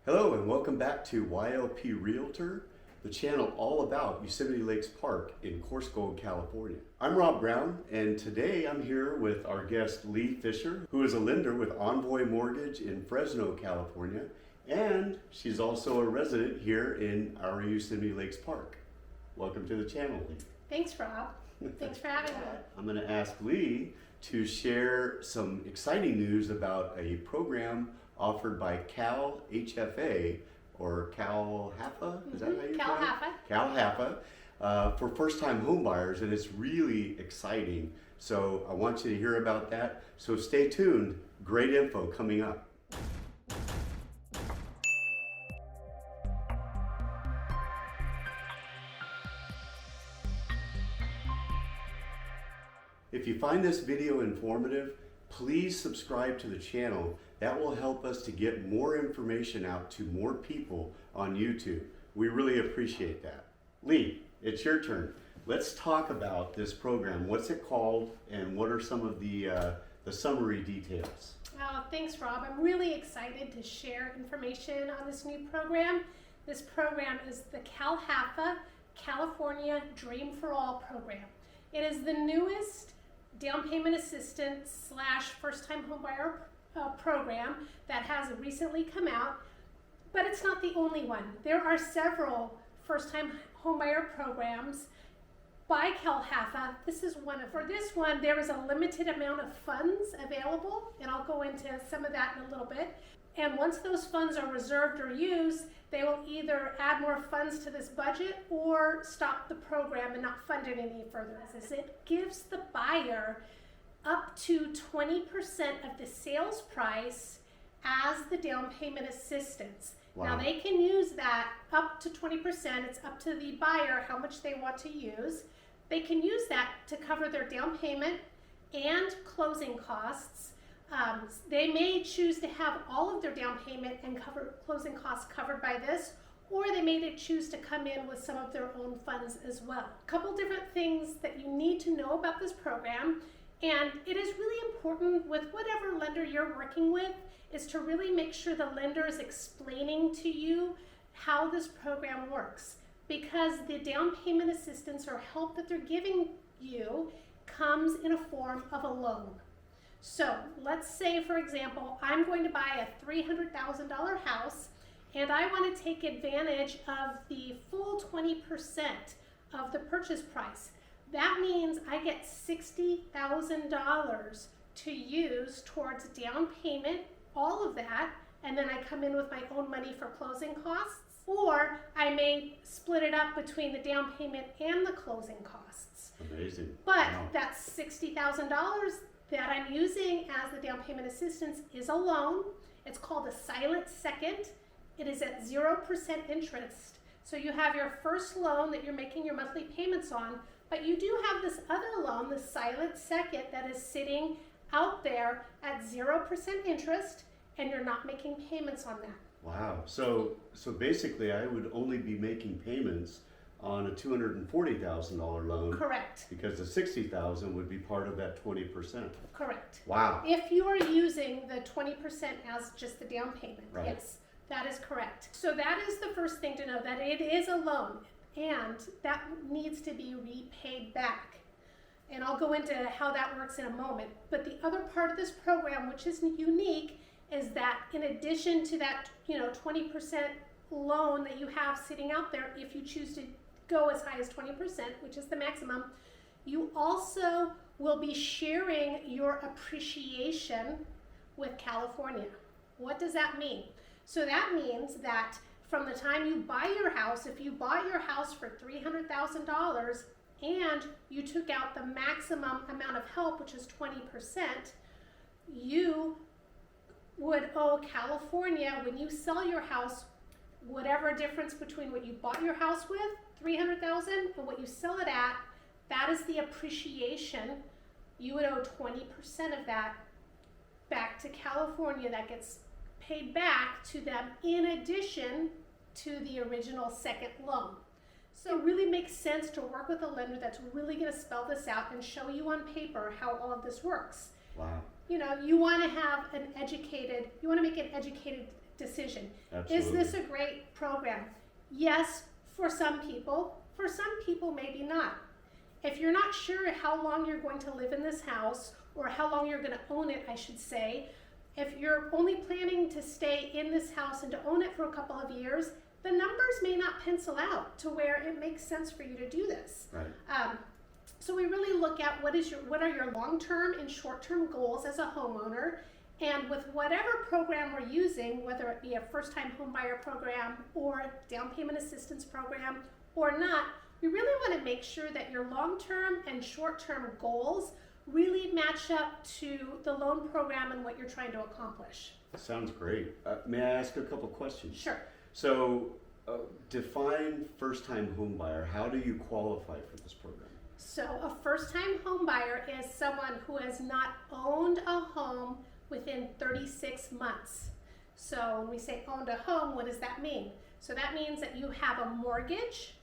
Hello and welcome back to YLP Realtor, the channel all about Yosemite Lakes Park in Coarse Gold, California. I'm Rob Brown, and today I'm here with our guest Leigh Fisher, who is a lender with Envoy Mortgage in Fresno, California, and she's also a resident here in our Yosemite Lakes Park. Welcome to the channel, Leigh. Thanks, Rob. Thanks for having me. I'm going to ask Leigh to share some exciting news about a program offered by CALHFA, or CALHFA, is that how you CALHFA. CALHFA, for first-time home buyers, and it's really exciting. So I want you to hear about that. So stay tuned. Great info coming up. If you find this video informative, please subscribe to the channel. That will help us to get more information out to more people on YouTube. We really appreciate that. Leigh, it's your turn. Let's talk about this program. What's it called, and what are some of the summary details? Thanks, Rob. I'm really excited to share information on this new program. This program is the CALHFA, California Dream for All program. It is the newest down payment assistance / first-time homebuyer program that has recently come out, but it's not the only one. There are several first-time homebuyer programs by CALHFA. This is one of. For this one, there is a limited amount of funds available, and I'll go into some of that in a little bit. And once those funds are reserved or used, they will either add more funds to this budget or stop the program and not fund it any further. It gives the buyer up to 20% of the sales price as the down payment assistance. Wow. Now they can use that up to 20%. It's up to the buyer how much they want to use. They can use that to cover their down payment and closing costs. They may choose to have all of their down payment and closing costs covered by this, or they may choose to come in with some of their own funds as well. A couple different things that you need to know about this program, and it is really important with whatever lender you're working with, is to really make sure the lender is explaining to you how this program works, because the down payment assistance or help that they're giving you comes in a form of a loan. So let's say, for example, I'm going to buy a $300,000 house, and I want to take advantage of the full 20% of the purchase price. That means I get $60,000 to use towards down payment, all of that, and then I come in with my own money for closing costs, or I may split it up between the down payment and the closing costs. Amazing. But Wow. that $60,000 that I'm using as the down payment assistance is a loan. It's called a silent second. It is at 0% interest. So you have your first loan that you're making your monthly payments on, but you do have this other loan, the silent second, that is sitting out there at 0% interest, and you're not making payments on that. Wow. So basically I would only be making payments on a $240,000 loan. Correct. Because the $60,000 would be part of that 20%. Correct. Wow. If you are using the 20% as just the down payment, Right. yes, that is correct. So that is the first thing to know, that it is a loan, and that needs to be repaid back. And I'll go into how that works in a moment. But the other part of this program, which is unique, is that in addition to that, 20% loan that you have sitting out there, if you choose to go as high as 20%, which is the maximum, you also will be sharing your appreciation with California. What does that mean? So that means that from the time you buy your house, if you bought your house for $300,000 and you took out the maximum amount of help, which is 20%, you would owe California, when you sell your house, whatever difference between what you bought your house with, $300,000, and what you sell it at, that is the appreciation. You would owe 20% of that back to California. That gets paid back to them in addition to the original second loan. So it really makes sense to work with a lender that's really going to spell this out and show you on paper how all of this works. Wow. You know, you want to have an educated, you want to make an educated decision. Absolutely. Is this a great program? Yes, for some people maybe not. If you're not sure how long you're going to live in this house, or how long you're going to own it, I should say, if you're only planning to stay in this house and to own it for a couple of years, the numbers may not pencil out to where it makes sense for you to do this. Right. So we really look at what are your long-term and short-term goals as a homeowner, and with whatever program we're using, whether it be a first-time homebuyer program or down payment assistance program or not, we really want to make sure that your long-term and short-term goals really match up to the loan program and what you're trying to accomplish. Sounds great. May I ask a couple questions? Sure. So, define first-time home buyer. How do you qualify for this program? So a first-time home buyer is someone who has not owned a home within 36 months. So when we say owned a home, what does that mean? So that means that you have a mortgage.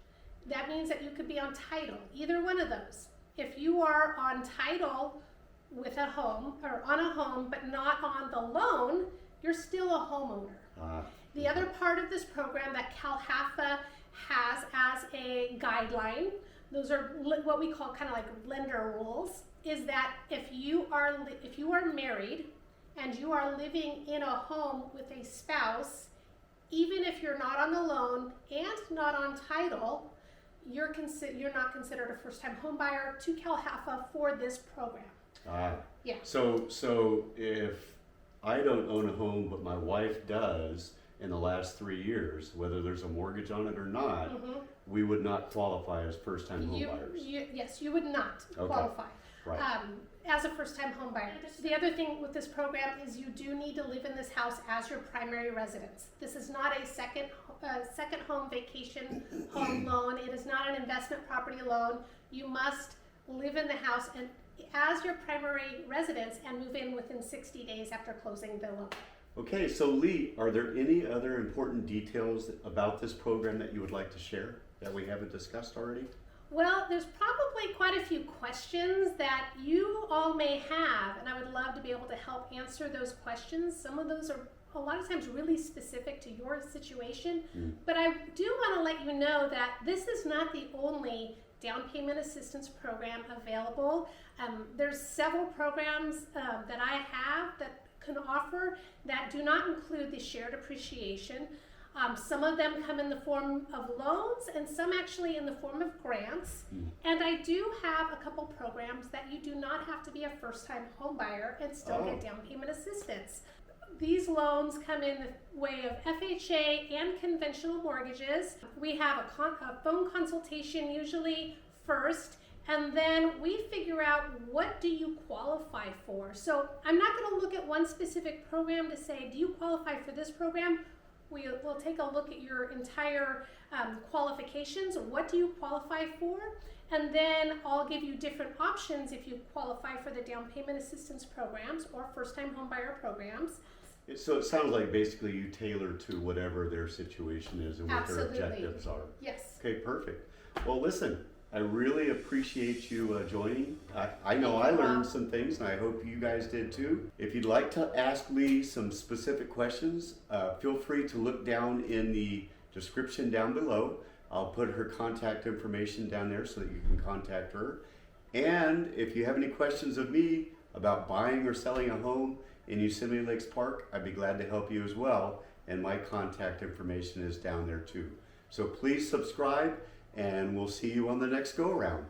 That means that you could be on title, either one of those. If you are on title with a home, or on a home, but not on the loan, you're still a homeowner. The other part of this program that CALHFA has as a guideline, those are what we call kind of like lender rules, is that if you are married and you are living in a home with a spouse, even if you're not on the loan and not on title, you're not considered a first-time home buyer to CALHFA for this program. Yeah. So if I don't own a home but my wife does in the last 3 years, whether there's a mortgage on it or not, we would not qualify as first-time home buyers. Yes, you would not qualify. Right. As a first-time home buyer. The other thing with this program is you do need to live in this house as your primary residence. This is not a second home vacation home loan. It is not an investment property loan. You must live in the house and as your primary residence and move in within 60 days after closing the loan. Okay, so Leigh, are there any other important details about this program that you would like to share that we haven't discussed already? Well, there's probably quite a few questions that you all may have, and I would love to be able to help answer those questions. Some of those are a lot of times really specific to your situation, but I do want to let you know that this is not the only down payment assistance program available. There's several programs that I have that can offer that do not include the shared appreciation. Some of them come in the form of loans and some actually in the form of grants. And I do have a couple programs that you do not have to be a first-time home buyer and still get down payment assistance. These loans come in the way of FHA and conventional mortgages. We have a phone consultation usually first, and then we figure out what do you qualify for. So I'm not going to look at one specific program to say, do you qualify for this program? We'll take a look at your entire qualifications. What do you qualify for? And then I'll give you different options if you qualify for the down payment assistance programs or first-time homebuyer programs. So it sounds like basically you tailor to whatever their situation is and what their objectives are. Yes. Okay, perfect. Well, listen, I really appreciate you joining. I know I learned some things, and I hope you guys did too. If you'd like to ask Leigh some specific questions, feel free to look down in the description down below. I'll put her contact information down there so that you can contact her. And if you have any questions of me about buying or selling a home in Yosemite Lakes Park, I'd be glad to help you as well. And my contact information is down there too. So please subscribe, and we'll see you on the next go around.